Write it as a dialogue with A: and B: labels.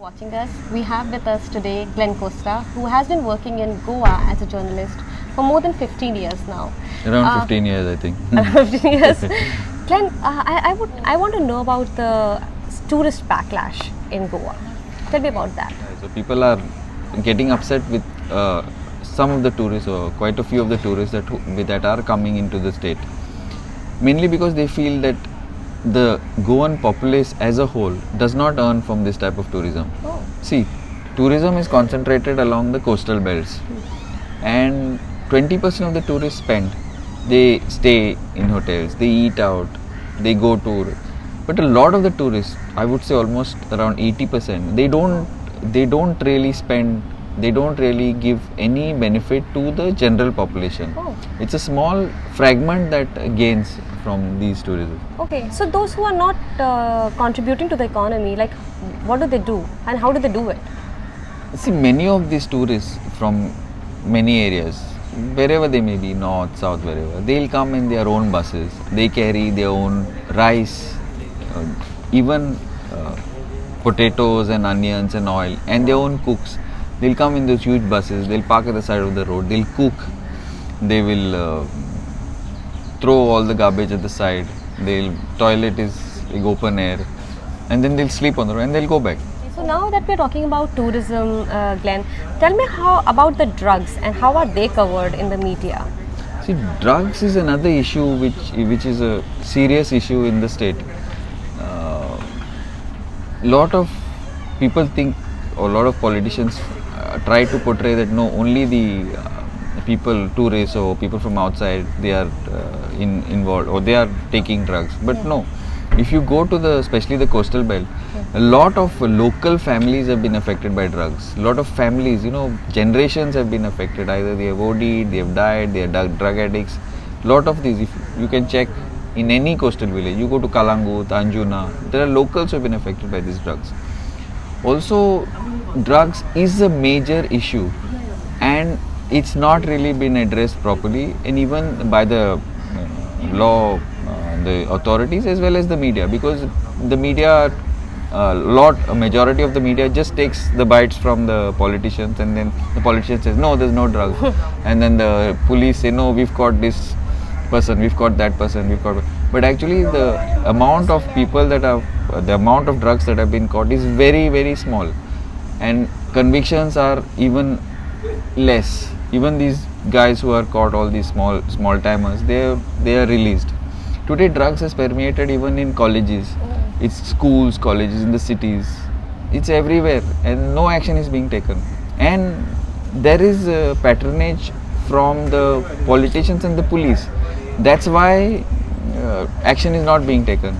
A: Watching us, we have with us today Glenn Costa, who has been working in Goa as a journalist for more than 15 years now.
B: Around 15 years, I think.
A: Around 15 years. Glenn, I want to know about the tourist backlash in Goa. Tell me about that.
B: So people are getting upset with some of the tourists, or quite a few of the tourists that are coming into the state. Mainly because they feel that the Goan populace as a whole does not earn from this type of tourism.
A: Oh.
B: See, tourism is concentrated along the coastal belts, and 20% of the tourists spend. They stay in hotels, they eat out, they go tour. But a lot of the tourists, I would say almost around 80%, they don't really spend. They don't really give any benefit to the general population.
A: Oh.
B: It's a small fragment that gains from these tourism.
A: Okay, so those who are not contributing to the economy, like what do they do and how do they do it?
B: See, many of these tourists from many areas, wherever they may be, north, south, wherever, they'll come in their own buses. They carry their own rice, even potatoes and onions and oil, and their own cooks. They'll come in those huge buses, they'll park at the side of the road, they'll cook, they will throw all the garbage at the side, toilet is like open air, and then they'll sleep on the road and they'll go back.
A: So now that we're talking about tourism, Glenn, tell me how about the drugs and how are they covered in the media?
B: See, drugs is another issue which is a serious issue in the state. Lot of people think, or a lot of politicians try to portray that no, only the people, tourists or people from outside, they are involved or they are taking drugs. But no, if you go to especially the coastal belt, a lot of local families have been affected by drugs. A lot of families, generations have been affected. Either they have OD'd, they have died, they are drug addicts. Lot of these, if you can check in any coastal village, you go to Kalangut, Anjuna, there are locals who have been affected by these drugs. Also, drugs is a major issue and it's not really been addressed properly, and even by the law, the authorities as well as the media, because the media, a majority of the media just takes the bites from the politicians, and then the politician says no, there's no drugs, and then the police say no, we've caught this person, we've caught that person, but actually the amount of people the amount of drugs that have been caught is very, very small, and convictions are even less. Even these guys who are caught, all these small timers, they are released. Today drugs has permeated even in colleges. It's schools, colleges in the cities. It's everywhere and no action is being taken. And there is patronage from the politicians and the police. That's why action is not being taken.